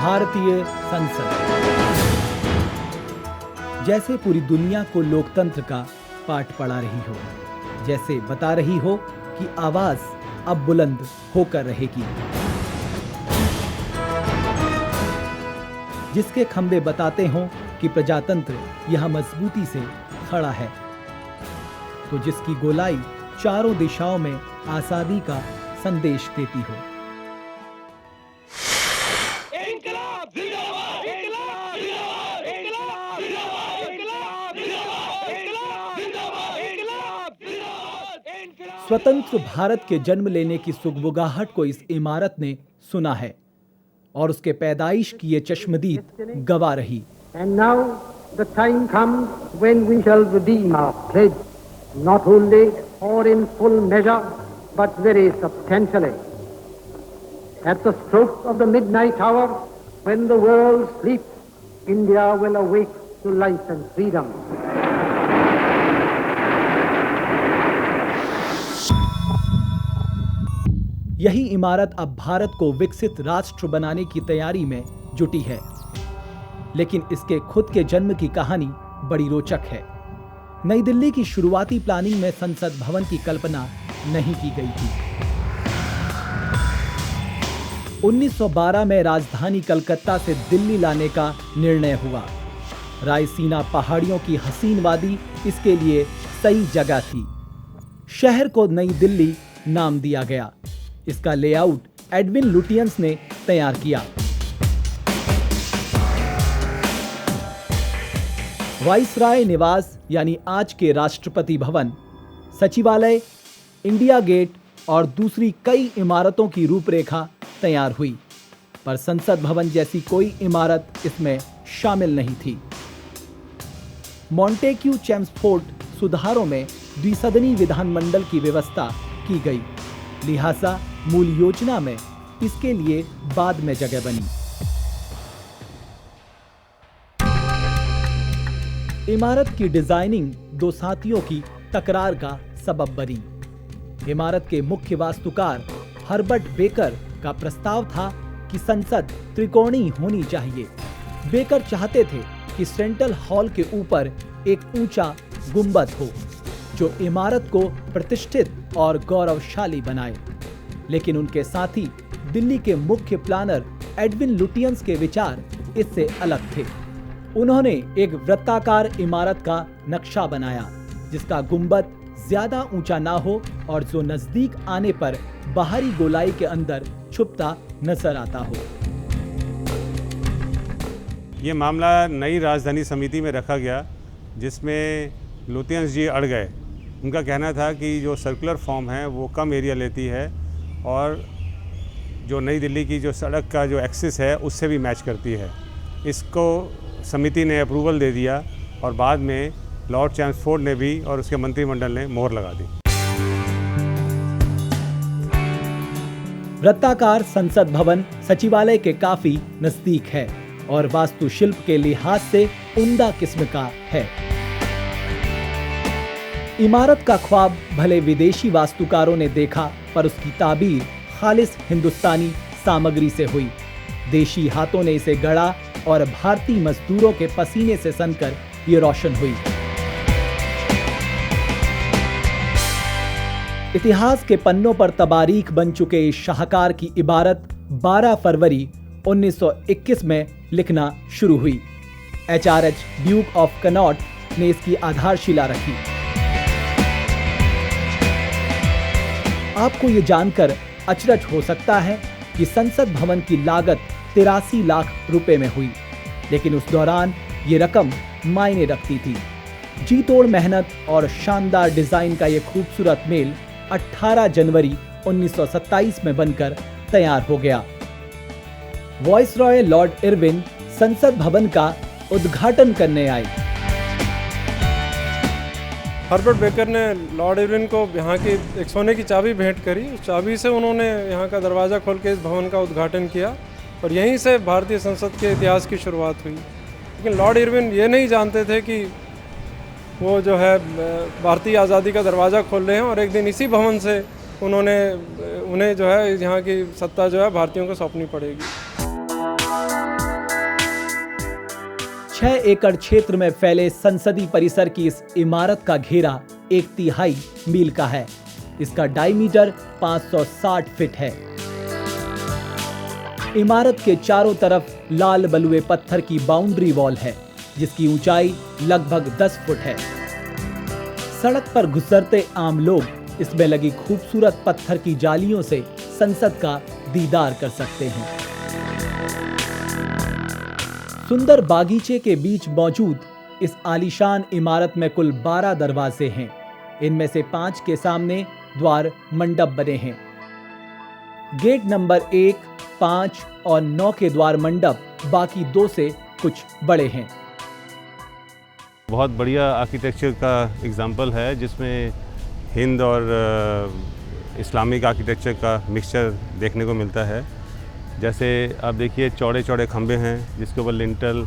भारतीय संसद। जैसे पूरी दुनिया को लोकतंत्र का पाठ पढ़ा रही हो, जैसे बता रही हो कि आवाज अब बुलंद होकर रहेगी, जिसके खंबे बताते हों कि प्रजातंत्र यह मजबूती से खड़ा है, तो जिसकी गोलाई चारों दिशाओं में आजादी का संदेश देती हो। स्वतंत्र भारत के जन्म लेने की सुगबुगाहट को इस इमारत ने सुना है और उसके पैदाइश की ये चश्मदीद गवाह रही। And now the time comes when we shall redeem our pledge, not only or in full measure, but very substantially. At the stroke of the midnight hour, when the world sleeps, India will awake to life and freedom. यही इमारत अब भारत को विकसित राष्ट्र बनाने की तैयारी में जुटी है, लेकिन इसके खुद के जन्म की कहानी बड़ी रोचक है। नई दिल्ली की शुरुआती प्लानिंग में संसद भवन की कल्पना नहीं की गई थी। 1912 में राजधानी कलकत्ता से दिल्ली लाने का निर्णय हुआ। रायसीना पहाड़ियों की हसीन वादी इसके लिए सही जगह थी। शहर को नई दिल्ली नाम दिया गया। इसका लेआउट एडविन लुटियंस ने तैयार किया। वाइसराय निवास यानी आज के राष्ट्रपति भवन, सचिवालय, इंडिया गेट और दूसरी कई इमारतों की रूपरेखा तैयार हुई, पर संसद भवन जैसी कोई इमारत इसमें शामिल नहीं थी। मॉन्टेक्यू चेम्सफोर्ड सुधारों में द्विसदनी विधानमंडल की व्यवस्था की गई, लिहाजा मूल योजना में इसके लिए बाद में जगह बनी। इमारत की डिजाइनिंग दो साथियों की तकरार का सबब बनी। इमारत के मुख्य वास्तुकार हर्बर्ट बेकर का प्रस्ताव था कि संसद त्रिकोणीय होनी चाहिए। बेकर चाहते थे कि सेंट्रल हॉल के ऊपर एक ऊंचा गुंबद हो जो इमारत को प्रतिष्ठित और गौरवशाली बनाए, लेकिन उनके साथी दिल्ली के मुख्य प्लानर एडविन लुटियंस के विचार इससे अलग थे। उन्होंने एक वृत्ताकार इमारत का नक्शा बनाया जिसका गुंबद ज्यादा ऊंचा ना हो और जो नजदीक आने पर बाहरी गोलाई के अंदर छुपता नजर आता हो। ये मामला नई राजधानी समिति में रखा गया, जिसमें लुटियंस जी अड़ गए। उनका कहना था कि जो सर्कुलर फॉर्म है वो कम एरिया लेती है और जो नई दिल्ली की जो सड़क का जो एक्सिस है उससे भी मैच करती है। इसको समिति ने अप्रूवल दे दिया और बाद में लॉर्ड चेम्सफोर्ड ने भी और उसके मंत्रिमंडल ने मोहर लगा दी। वृत्ताकार संसद भवन सचिवालय के काफी नजदीक है और वास्तुशिल्प के लिहाज से उम्दा किस्म का है। इमारत का ख्वाब भले विदेशी वास्तुकारों ने देखा, पर उसकी ताबीर खालिस हिंदुस्तानी सामग्री से हुई। देशी हाथों ने इसे गढ़ा और भारतीय मजदूरों के पसीने से सनकर ये रोशन हुई। इतिहास के पन्नों पर तबारीख बन चुके इस शाहकार की इबारत 12 फरवरी 1921 में लिखना शुरू हुई। HRH ड्यूक ऑफ कनॉट ने इसकी आधारशिला रखी। आपको ये जानकर अचरज हो सकता है कि संसद भवन की लागत 83 लाख रुपए में हुई, लेकिन उस दौरान ये रकम मायने रखती थी। जी तोड़ मेहनत और शानदार डिजाइन का ये खूबसूरत मेल 18 जनवरी 1927 में बनकर तैयार हो गया। वाइसरॉय लॉर्ड इरविन संसद भवन का उद्घाटन करने आए। हर्बर्ट बेकर ने लॉर्ड इरविन को यहाँ की एक सोने की चाबी भेंट करी। उस चाबी से उन्होंने यहाँ का दरवाज़ा खोल के इस भवन का उद्घाटन किया और यहीं से भारतीय संसद के इतिहास की शुरुआत हुई। लेकिन लॉर्ड इरविन ये नहीं जानते थे कि वो जो है भारतीय आज़ादी का दरवाज़ा खोल रहे हैं और एक दिन इसी भवन से उन्हें जो है यहाँ की सत्ता जो है भारतीयों को सौंपनी पड़ेगी। 6 एकड़ क्षेत्र में फैले संसदीय परिसर की इस इमारत का घेरा 1/3 मील का है। इसका डायमीटर 560 फीट है। इमारत के चारों तरफ लाल बलुए पत्थर की बाउंड्री वॉल है, जिसकी ऊंचाई लगभग 10 फुट है। सड़क पर गुजरते आम लोग इसमें लगी खूबसूरत पत्थर की जालियों से संसद का दीदार कर सकते हैं। सुंदर बागीचे के बीच मौजूद इस आलीशान इमारत में कुल 12 दरवाजे हैं। इनमें से 5 के सामने द्वार मंडप बने हैं। गेट नंबर 1, 5 और 9 के द्वार मंडप बाकी 2 से कुछ बड़े हैं। बहुत बढ़िया आर्किटेक्चर का एग्जाम्पल है, जिसमें हिंद और इस्लामिक आर्किटेक्चर का मिक्सचर देखने को मिलता है। जैसे आप देखिए चौड़े चौड़े खंभे हैं जिसके ऊपर लिंटल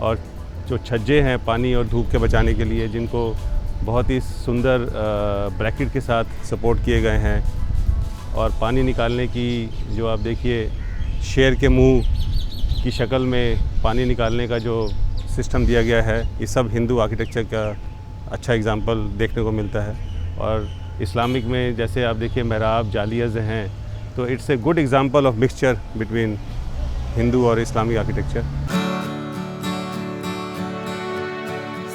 और जो छज्जे हैं पानी और धूप के बचाने के लिए, जिनको बहुत ही सुंदर ब्रैकेट के साथ सपोर्ट किए गए हैं। और पानी निकालने की जो आप देखिए शेर के मुंह की शक्ल में पानी निकालने का जो सिस्टम दिया गया है, ये सब हिंदू आर्किटेक्चर का अच्छा एग्जाम्पल देखने को मिलता है। और इस्लामिक में जैसे आप देखिए मेहराब जालियाज़ हैं, तो it's a good example of mixture between Hindu और इस्लामिक आर्किटेक्चर।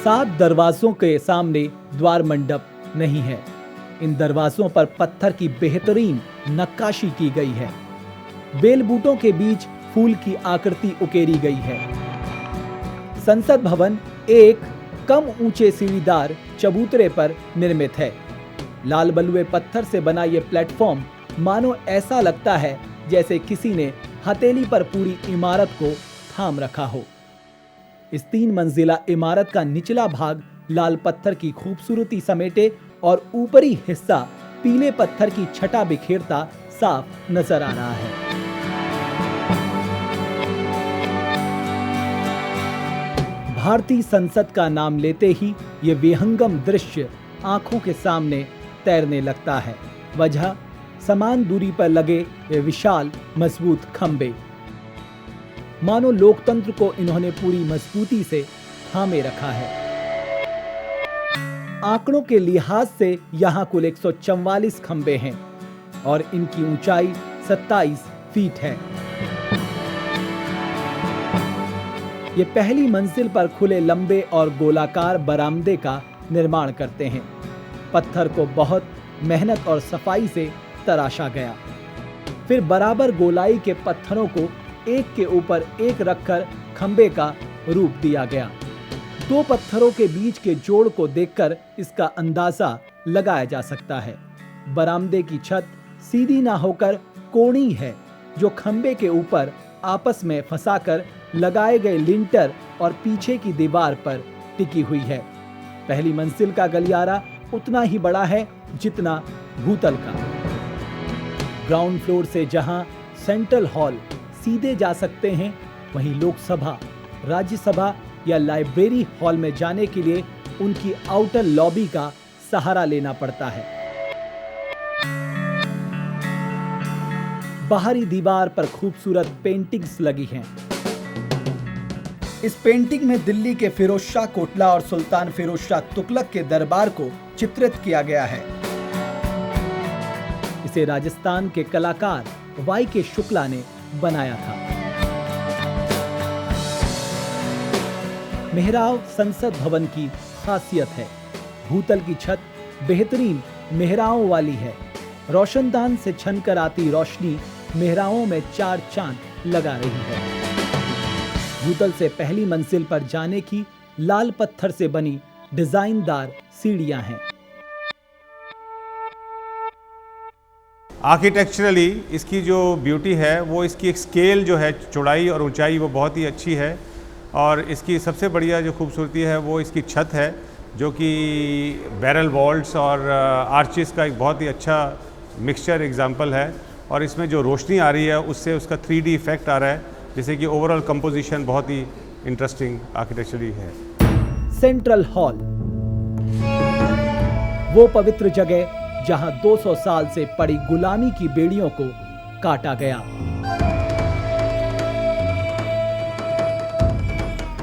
7 दरवाजों के सामने द्वार मंडप नहीं है। इन दरवाजों पर पत्थर की बेहतरीन नक्काशी की गई है। बेल बूटों के बीच फूल की आकृति उकेरी गई है। संसद भवन एक कम ऊंचे सीढ़ीदार चबूतरे पर निर्मित है। लाल बलुए पत्थर से बना यह प्लेटफॉर्म मानो ऐसा लगता है जैसे किसी ने हथेली पर पूरी इमारत को थाम रखा हो। इस 3 मंजिला इमारत का निचला भाग लाल पत्थर की खूबसूरती समेटे और ऊपरी हिस्सा पीले पत्थर की छटा बिखेरता साफ नजर आ रहा है। भारतीय संसद का नाम लेते ही ये विहंगम दृश्य आंखों के सामने तैरने लगता है। वजह समान दूरी पर लगे ये विशाल मजबूत खंबे, मानो लोकतंत्र को इन्होंने पूरी मजबूती से थामे रखा है। आंकड़ों के लिहाज से यहाँ कुल 144 खंबे हैं और इनकी ऊंचाई 27 फीट है। ये पहली मंजिल पर खुले लंबे और गोलाकार बरामदे का निर्माण करते हैं। पत्थर को बहुत मेहनत और सफाई से तराशा गया। फिर बराबर गोलाई के पत्थरों को एक के ऊपर एक रखकर खंबे का रूप दिया गया। 2 पत्थरों के बीच के जोड़ को देखकर इसका अंदाजा लगाया जा सकता है। बरामदे की छत सीधी ना होकर कोणी है, जो खंबे के ऊपर आपस में फंसाकर लगाए गए लिंटर और पीछे की दीवार पर टिकी हुई है। पहली मंजिल का गलियारा उतना ही बड़ा है जितना भूतल का। ग्राउंड फ्लोर से जहां सेंट्रल हॉल सीधे जा सकते हैं, वहीं लोकसभा, राज्यसभा या लाइब्रेरी हॉल में जाने के लिए उनकी आउटर लॉबी का सहारा लेना पड़ता है। बाहरी दीवार पर खूबसूरत पेंटिंग्स लगी हैं। इस पेंटिंग में दिल्ली के फिरोज शाह कोटला और सुल्तान फिरोज शाह तुगलक के दरबार को चित्रित किया गया है। इसे राजस्थान के कलाकार वाई.के. शुक्ला ने बनाया था। मेहराब संसद भवन की खासियत है। भूतल की छत बेहतरीन मेहराबों वाली है। रोशनदान से छनकर आती रोशनी मेहराबों में 4 चांद लगा रही है। भूतल से पहली मंजिल पर जाने की लाल पत्थर से बनी डिजाइनदार सीढ़ियां हैं। आर्किटेक्चरली इसकी जो ब्यूटी है वो इसकी एक स्केल जो है, चौड़ाई और ऊंचाई, वो बहुत ही अच्छी है। और इसकी सबसे बढ़िया जो खूबसूरती है वो इसकी छत है, जो कि बैरल वॉल्स और आर्चेस का एक बहुत ही अच्छा मिक्सचर एग्जाम्पल है। और इसमें जो रोशनी आ रही है उससे उसका 3D इफेक्ट आ रहा है, जिससे कि ओवरऑल कंपोजिशन बहुत ही इंटरेस्टिंग आर्किटेक्चरली है। सेंट्रल हॉल, वो पवित्र जगह जहां 200 साल से पड़ी गुलामी की बेड़ियों को काटा गया।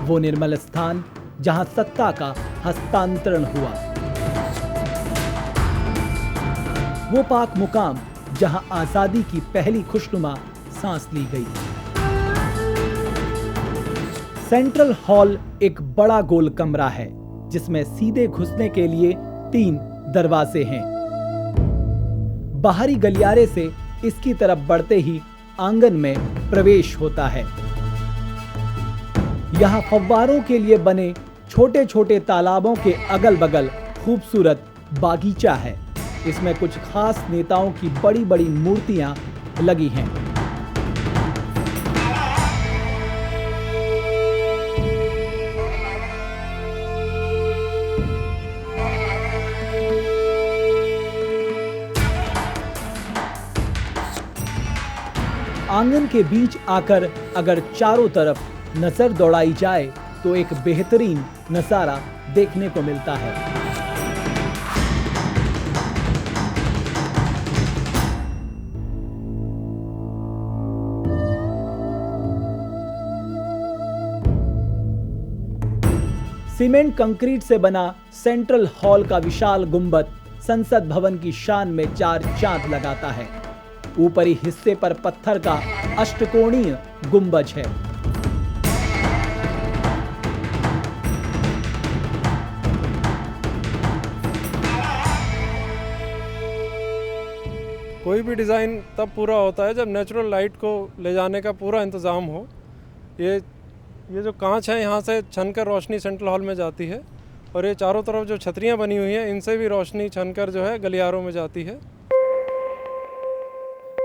वो निर्मल स्थान जहां सत्ता का हस्तांतरण हुआ, वो पाक मुकाम जहां आजादी की पहली खुशनुमा सांस ली गई। सेंट्रल हॉल एक बड़ा गोल कमरा है जिसमें सीधे घुसने के लिए 3 दरवाजे हैं। बाहरी गलियारे से इसकी तरफ बढ़ते ही आंगन में प्रवेश होता है। यहां फव्वारों के लिए बने छोटे छोटे तालाबों के अगल बगल खूबसूरत बागीचा है। इसमें कुछ खास नेताओं की बड़ी बड़ी मूर्तियां लगी हैं। आंगन के बीच आकर अगर चारों तरफ नजर दौड़ाई जाए तो एक बेहतरीन नजारा देखने को मिलता है। सीमेंट कंक्रीट से बना सेंट्रल हॉल का विशाल गुंबद संसद भवन की शान में 4 चांद लगाता है। ऊपरी हिस्से पर पत्थर का अष्टकोणीय गुंबज है। कोई भी डिज़ाइन तब पूरा होता है जब नेचुरल लाइट को ले जाने का पूरा इंतज़ाम हो। ये जो कांच है यहाँ से छनकर रोशनी सेंट्रल हॉल में जाती है और ये चारों तरफ जो छतरियाँ बनी हुई हैं इनसे भी रोशनी छनकर जो है गलियारों में जाती है।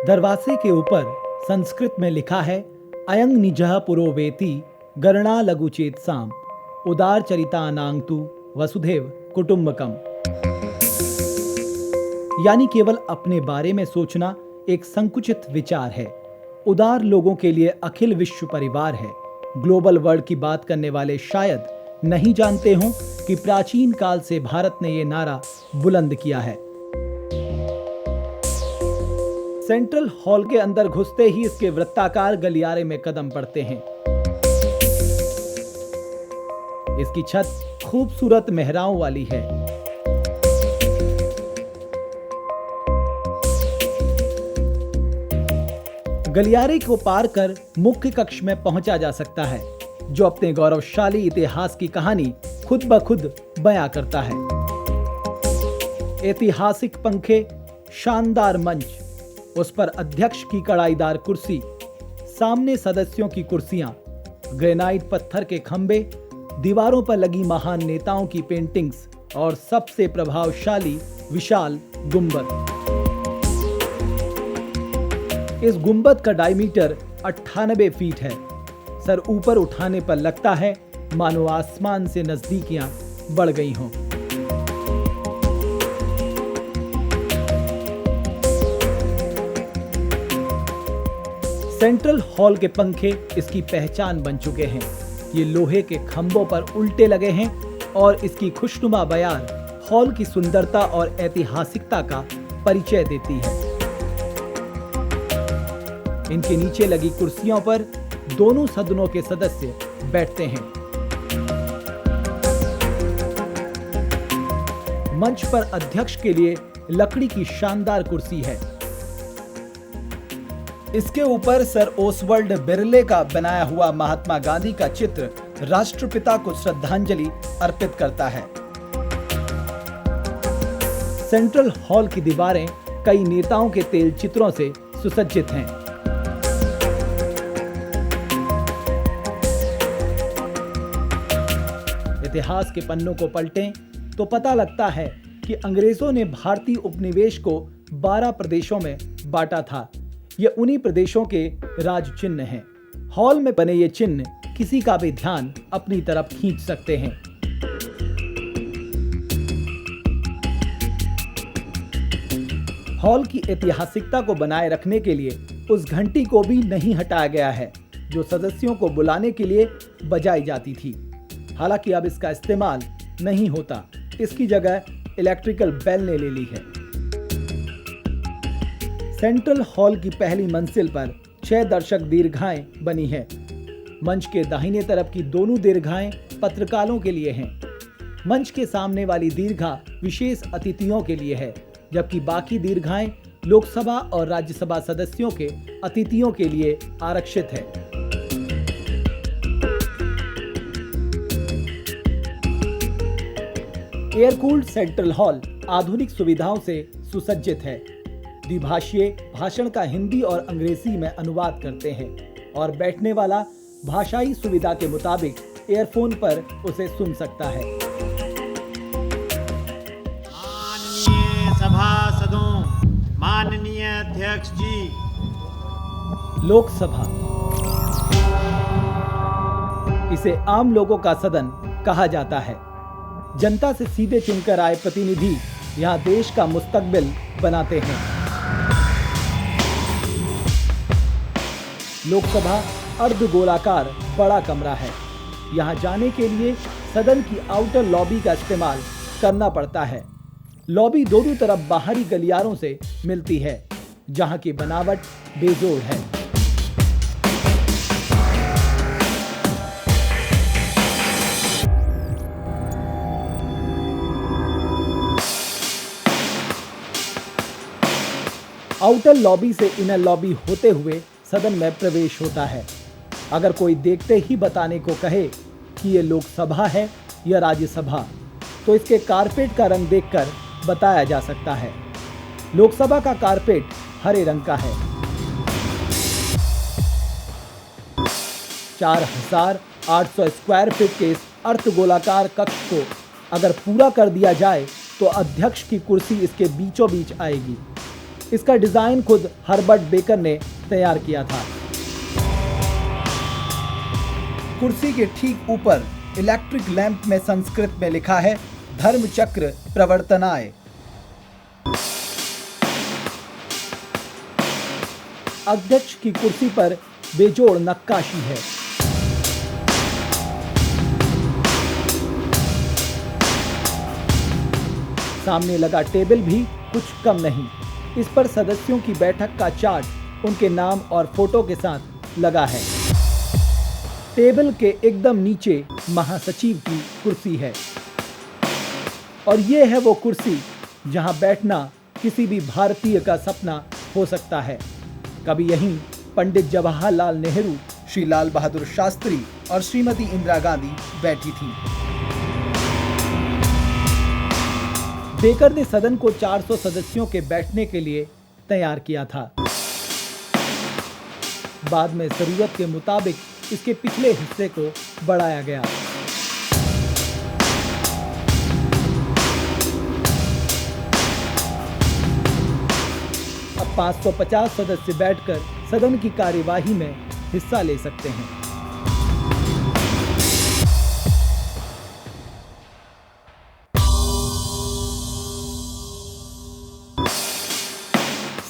दरवाजे के ऊपर संस्कृत में लिखा है अयं निजः पुरोवेति गणना लघुचेत साम उदार चरितानां तु वसुधैव कुटुंबकम। यानी केवल अपने बारे में सोचना एक संकुचित विचार है। उदार लोगों के लिए अखिल विश्व परिवार है। ग्लोबल वर्ल्ड की बात करने वाले शायद नहीं जानते हों कि प्राचीन काल से भारत ने यह नारा बुलंद किया है। सेंट्रल हॉल के अंदर घुसते ही इसके वृत्ताकार गलियारे में कदम पड़ते हैं। इसकी छत खूबसूरत मेहराओं वाली है। गलियारे को पार कर मुख्य कक्ष में पहुंचा जा सकता है, जो अपने गौरवशाली इतिहास की कहानी खुद ब खुद बयां करता है। ऐतिहासिक पंखे, शानदार मंच, उस पर अध्यक्ष की कढ़ाईदार कुर्सी, सामने सदस्यों की कुर्सियां, ग्रेनाइट पत्थर के खंभे, दीवारों पर लगी महान नेताओं की पेंटिंग्स और सबसे प्रभावशाली विशाल गुंबद। इस गुंबद का डायमीटर 98 फीट है। सर ऊपर उठाने पर लगता है मानो आसमान से नजदीकियां बढ़ गई हों। सेंट्रल हॉल के पंखे इसकी पहचान बन चुके हैं। ये लोहे के खंभों पर उल्टे लगे हैं और इसकी खुशनुमा बयार हॉल की सुंदरता और ऐतिहासिकता का परिचय देती है। इनके नीचे लगी कुर्सियों पर दोनों सदनों के सदस्य बैठते हैं। मंच पर अध्यक्ष के लिए लकड़ी की शानदार कुर्सी है। इसके ऊपर सर ओसवाल्ड बिरले का बनाया हुआ महात्मा गांधी का चित्र राष्ट्रपिता को श्रद्धांजलि अर्पित करता है। सेंट्रल हॉल की दीवारें कई नेताओं के तेल चित्रों से सुसज्जित हैं। इतिहास के पन्नों को पलटें तो पता लगता है कि अंग्रेजों ने भारतीय उपनिवेश को 12 प्रदेशों में बांटा था। ये उन्हीं प्रदेशों के राज चिन्ह हैं। हॉल में बने ये चिन्ह किसी का भी ध्यान अपनी तरफ खींच सकते हैं। हॉल की ऐतिहासिकता को बनाए रखने के लिए उस घंटी को भी नहीं हटाया गया है जो सदस्यों को बुलाने के लिए बजाई जाती थी। हालांकि अब इसका इस्तेमाल नहीं होता। इसकी जगह इलेक्ट्रिकल बेल ने ले ली है। सेंट्रल हॉल की पहली मंजिल पर 6 दर्शक दीर्घाएं बनी है। मंच के दाहिने तरफ की दोनों दीर्घाएं पत्रकारों के लिए हैं। मंच के सामने वाली दीर्घा विशेष अतिथियों के लिए है, जबकि बाकी दीर्घाएं लोकसभा और राज्यसभा सदस्यों के अतिथियों के लिए आरक्षित है। एयर कूल्ड सेंट्रल हॉल आधुनिक सुविधाओं से सुसज्जित है। द्विभाषीय भाषण का हिंदी और अंग्रेजी में अनुवाद करते हैं और बैठने वाला भाषाई सुविधा के मुताबिक एयरफोन पर उसे सुन सकता है। माननीय सभासदों, माननीय अध्यक्ष जी। लोकसभा, इसे आम लोगों का सदन कहा जाता है। जनता से सीधे चुनकर आए प्रतिनिधि यहाँ देश का मुस्तकबिल बनाते हैं। लोकसभा अर्धगोलाकार बड़ा कमरा है। यहाँ जाने के लिए सदन की आउटर लॉबी का इस्तेमाल करना पड़ता है। लॉबी दोनों तरफ बाहरी गलियारों से मिलती है, जहाँ की बनावट बेजोड़ है। आउटर लॉबी से इनर लॉबी होते हुए सदन में प्रवेश होता है। अगर कोई देखते ही बताने को कहे कि ये लोकसभा है या राज्यसभा, तो इसके कारपेट का रंग देखकर बताया जा सकता है। लोकसभा का कारपेट हरे रंग का है। 4800 स्क्वायर फीट के इस अर्धगोलाकार कक्ष को अगर पूरा कर दिया जाए तो अध्यक्ष की कुर्सी इसके बीचों बीच आएगी। इसका डिजाइन खुद हर्बर्ट बेकर ने तैयार किया था। कुर्सी के ठीक ऊपर इलेक्ट्रिक लैंप में संस्कृत में लिखा है धर्म चक्र प्रवर्तनाय। अध्यक्ष की कुर्सी पर बेजोड़ नक्काशी है। सामने लगा टेबल भी कुछ कम नहीं। इस पर सदस्यों की बैठक का चार्ट उनके नाम और फोटो के साथ लगा है। टेबल के एकदम नीचे महासचिव की कुर्सी है और ये है वो कुर्सी जहां बैठना किसी भी भारतीय का सपना हो सकता है। कभी यहीं पंडित जवाहरलाल नेहरू, श्री लाल बहादुर शास्त्री और श्रीमती इंदिरा गांधी बैठी थी। बेकर ने सदन को 400 सदस्यों के बैठने के लिए तैयार किया था। बाद में जरूरत के मुताबिक इसके पिछले हिस्से को बढ़ाया गया। अब 550 सदस्य बैठकर सदन की कार्यवाही में हिस्सा ले सकते हैं।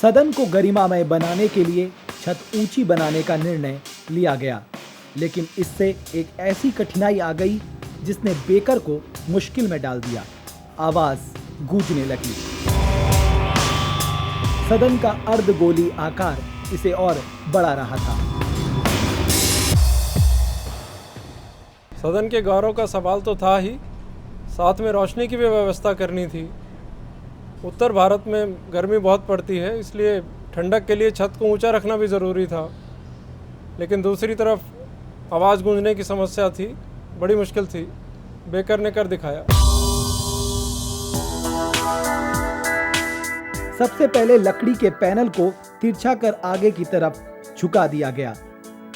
सदन को गरिमामय बनाने के लिए छत ऊंची बनाने का निर्णय लिया गया, लेकिन इससे एक ऐसी कठिनाई आ गई जिसने बेकर को मुश्किल में डाल दिया। आवाज गूंजने लगी। सदन का अर्धगोली आकार इसे और बढ़ा रहा था। सदन के गौरव का सवाल तो था ही, साथ में रोशनी की भी व्यवस्था करनी थी। उत्तर भारत में गर्मी बहुत पड़ती है, इसलिए ठंडक के लिए छत को ऊंचा रखना भी ज़रूरी था। लेकिन दूसरी तरफ आवाज़ गूंजने की समस्या थी, बड़ी मुश्किल थी। बेकर ने कर दिखाया। सबसे पहले लकड़ी के पैनल को तिरछा कर आगे की तरफ झुका दिया गया।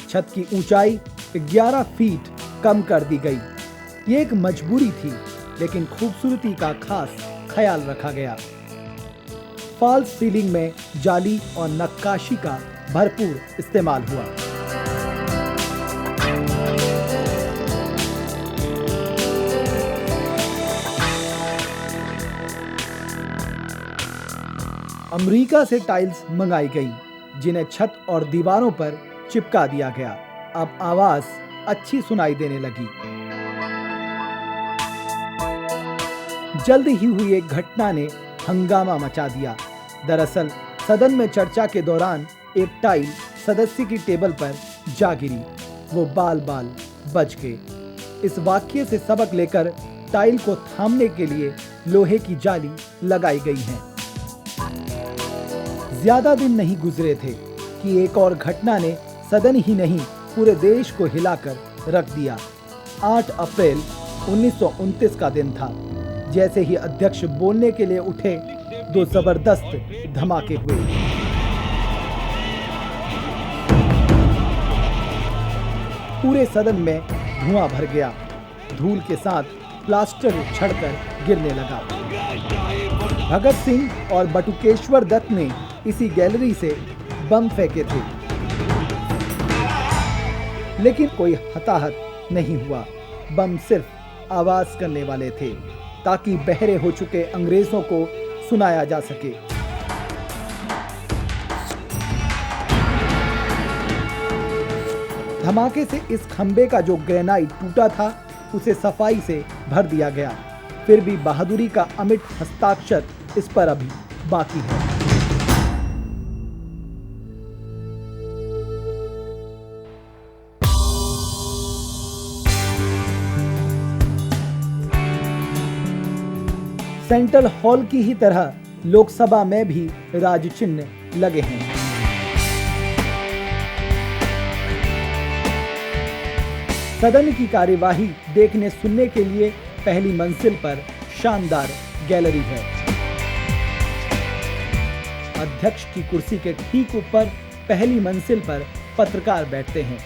छत की ऊंचाई 11 फीट कम कर दी गई। ये एक मजबूरी थी, लेकिन खूबसूरती का खास ख्याल रखा गया। फॉल्स सीलिंग में जाली और नक्काशी का भरपूर इस्तेमाल हुआ। अमेरिका से टाइल्स मंगाई गई, जिन्हें छत और दीवारों पर चिपका दिया गया। अब आवाज अच्छी सुनाई देने लगी। जल्द ही हुई एक घटना ने हंगामा मचा दिया। दरअसल सदन में चर्चा के दौरान एक टाइल सदस्य की टेबल पर जा गिरी, वो बाल बाल बच गए। इस वाक्य से सबक लेकर टाइल को थामने के लिए लोहे की जाली लगाई गई है। ज्यादा दिन नहीं गुजरे थे कि एक और घटना ने सदन ही नहीं पूरे देश को हिलाकर रख दिया। 8 अप्रैल 1929 का दिन था। जैसे ही अध्यक्ष बोलने के लिए उठे, 2 जबरदस्त धमाके हुए। पूरे सदन में धुआं भर गया। धूल के साथ प्लास्टर छड़कर गिरने लगा। भगत सिंह और बटुकेश्वर दत्त ने इसी गैलरी से बम फेंके थे, लेकिन कोई हताहत नहीं हुआ। बम सिर्फ आवाज करने वाले थे ताकि बहरे हो चुके अंग्रेजों को सुनाया जा सके। धमाके से इस खंबे का जो ग्रेनाइट टूटा था, उसे सफाई से भर दिया गया। फिर भी बहादुरी का अमिट हस्ताक्षर इस पर अभी बाकी है। सेंट्रल हॉल की ही तरह लोकसभा में भी राज चिन्ह लगे हैं। सदन की कार्यवाही देखने सुनने के लिए पहली मंजिल पर शानदार गैलरी है। अध्यक्ष की कुर्सी के ठीक ऊपर पहली मंजिल पर पत्रकार बैठते हैं।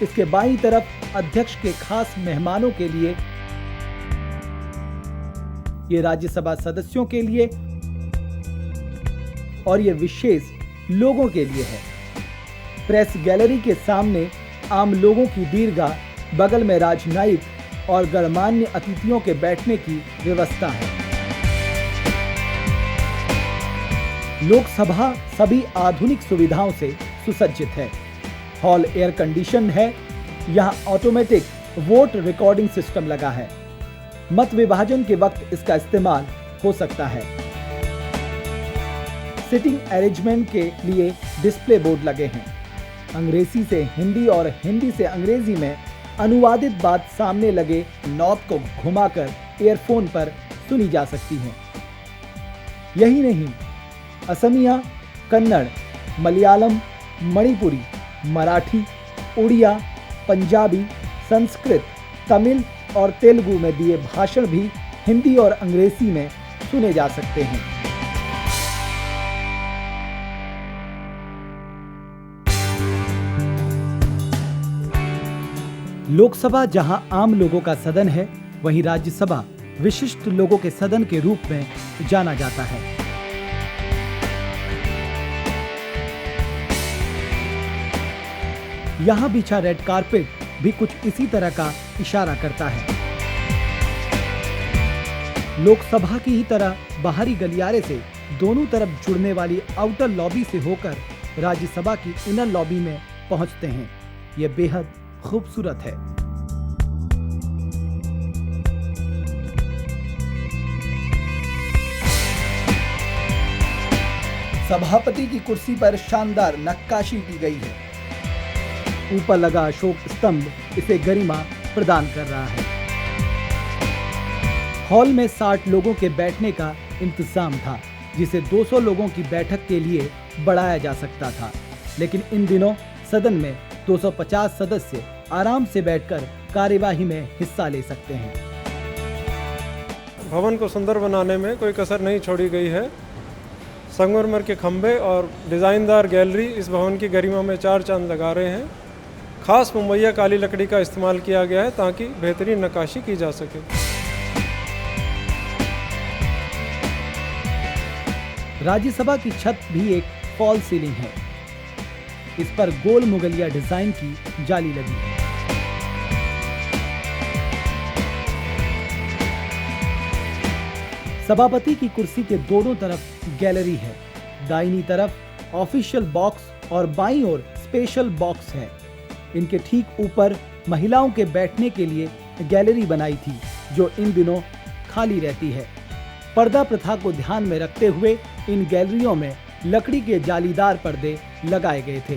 इसके बाईं तरफ अध्यक्ष के खास मेहमानों के लिए, ये राज्यसभा सदस्यों के लिए और ये विशेष लोगों के लिए है। प्रेस गैलरी के सामने आम लोगों की दीर्घा, बगल में राजनयिक और गणमान्य अतिथियों के बैठने की व्यवस्था है। लोकसभा सभी आधुनिक सुविधाओं से सुसज्जित है। हॉल एयर कंडीशन है। यहाँ ऑटोमेटिक वोट रिकॉर्डिंग सिस्टम लगा है। मत विभाजन के वक्त इसका इस्तेमाल हो सकता है। सिटिंग अरेंजमेंट के लिए डिस्प्ले बोर्ड लगे हैं। अंग्रेजी से हिंदी और हिंदी से अंग्रेजी में अनुवादित बात सामने लगे नॉब को घुमाकर ईयरफोन पर सुनी जा सकती है। यही नहीं, असमिया, कन्नड़, मलयालम, मणिपुरी, मराठी, उड़िया, पंजाबी, संस्कृत, तमिल और तेलुगु में दिए भाषण भी हिंदी और अंग्रेजी में सुने जा सकते हैं। लोकसभा जहां आम लोगों का सदन है, वहीं राज्यसभा विशिष्ट लोगों के सदन के रूप में जाना जाता है। यहां बिछा रेड कारपेट भी कुछ इसी तरह का इशारा करता है। लोकसभा की ही तरह बाहरी गलियारे से दोनों तरफ जुड़ने वाली आउटर लॉबी से होकर राज्यसभा की इनर लॉबी में पहुंचते हैं। यह बेहद खूबसूरत है। सभापति की कुर्सी पर शानदार नक्काशी की गई है। ऊपर लगा अशोक स्तंभ इसे गरिमा प्रदान कर रहा है। हॉल में 60 लोगों के बैठने का इंतजाम था, जिसे 200 लोगों की बैठक के लिए बढ़ाया जा सकता था। लेकिन इन दिनों सदन में 250 सदस्य आराम से बैठकर कार्यवाही में हिस्सा ले सकते हैं। भवन को सुंदर बनाने में कोई कसर नहीं छोड़ी गई है। संगमरमर के खंभे और डिज़ाइनदार गैलरी इस भवन की गरिमा में 4 चांद लगा रहे हैं। खास मुंबईया काली लकड़ी का इस्तेमाल किया गया है ताकि बेहतरीन नक्काशी की जा सके। राज्यसभा की छत भी एक फॉल सीलिंग है। इस पर गोल मुगलिया डिजाइन की जाली लगी है। सभापति की कुर्सी के दोनों तरफ गैलरी है। दाहिनी तरफ ऑफिशियल बॉक्स और बाईं ओर स्पेशल बॉक्स है। इनके ठीक ऊपर महिलाओं के बैठने के लिए गैलरी बनाई थी, जो इन दिनों खाली रहती है। पर्दा प्रथा को ध्यान में रखते हुए इन गैलरियों में लकड़ी के जालीदार पर्दे लगाए गए थे।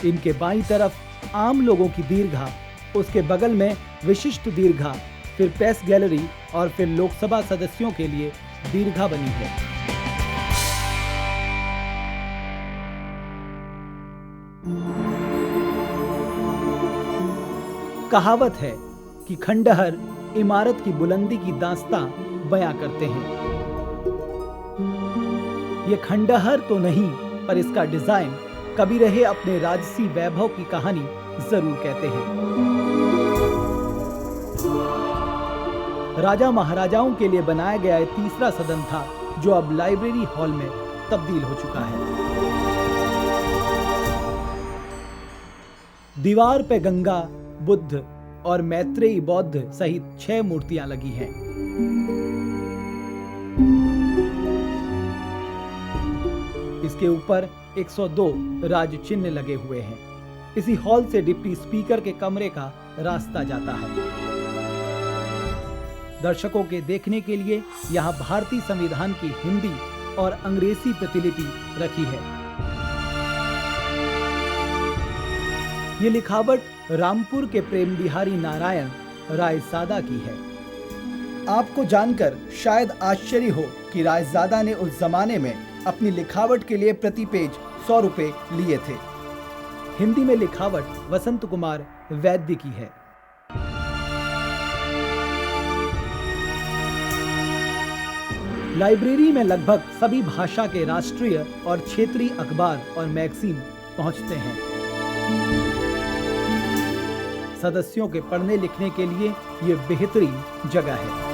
इनके बाईं तरफ आम लोगों की दीर्घा, उसके बगल में विशिष्ट दीर्घा, फिर प्रेस गैलरी और फिर लोकसभा सदस्यों के लिए दीर्घा बनी है। कहावत है कि खंडहर इमारत की बुलंदी की दास्तां बयां करते हैं। ये खंडहर तो नहीं, पर इसका डिजाइन कभी रहे अपने राजसी वैभव की कहानी जरूर कहते हैं। राजा महाराजाओं के लिए बनाया गया यह तीसरा सदन था, जो अब लाइब्रेरी हॉल में तब्दील हो चुका है। दीवार पे गंगा, बुद्ध और मैत्रेयी बौद्ध सहित 6 मूर्तियां लगी हैं। इसके ऊपर 102 राज चिन्ह लगे हुए हैं। इसी हॉल से डिप्टी स्पीकर के कमरे का रास्ता जाता है। दर्शकों के देखने के लिए यहाँ भारतीय संविधान की हिंदी और अंग्रेजी प्रतिलिपि रखी है। ये लिखावट रामपुर के प्रेम बिहारी नारायण रायजादा की है। आपको जानकर शायद आश्चर्य हो कि रायजादा ने उस जमाने में अपनी लिखावट के लिए प्रति पेज 100 रुपए लिए थे। हिंदी में लिखावट वसंत कुमार वैद्य की है। लाइब्रेरी में लगभग सभी भाषा के राष्ट्रीय और क्षेत्रीय अखबार और मैगजीन पहुंचते हैं। सदस्यों के पढ़ने लिखने के लिए ये बेहतरीन जगह है।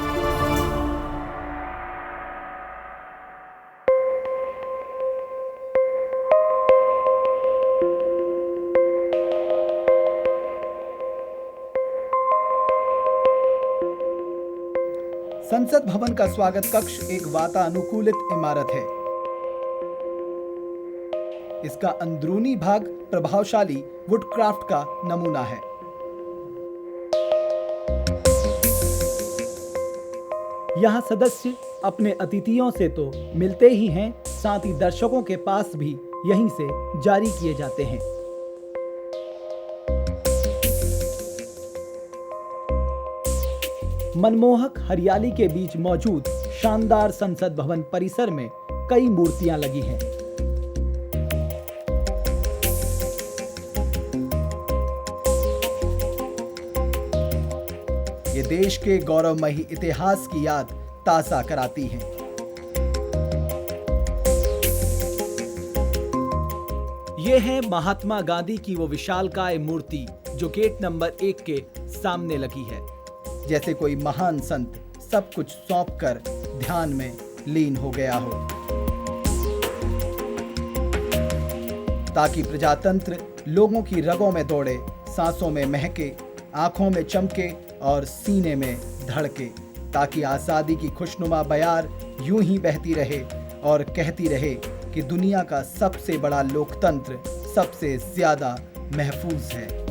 संसद भवन का स्वागत कक्ष एक वातानुकूलित इमारत है। इसका अंदरूनी भाग प्रभावशाली वुडक्राफ्ट का नमूना है। यहाँ सदस्य अपने अतिथियों से तो मिलते ही हैं, साथ ही दर्शकों के पास भी यहीं से जारी किए जाते हैं। मनमोहक हरियाली के बीच मौजूद शानदार संसद भवन परिसर में कई मूर्तियां लगी हैं। ये देश के गौरवमयी इतिहास की याद ताज़ा कराती हैं। ये है महात्मा गांधी की वो विशालकाय मूर्ति जो गेट नंबर 1 के सामने लगी है। जैसे कोई महान संत सब कुछ सौंपकर ध्यान में लीन हो गया हो, ताकि प्रजातंत्र लोगों की रगों में दौड़े, सांसों में महके, आंखों में चमके और सीने में धड़के, ताकि आजादी की खुशनुमा बयार यूं ही बहती रहे और कहती रहे कि दुनिया का सबसे बड़ा लोकतंत्र सबसे ज्यादा महफूज है।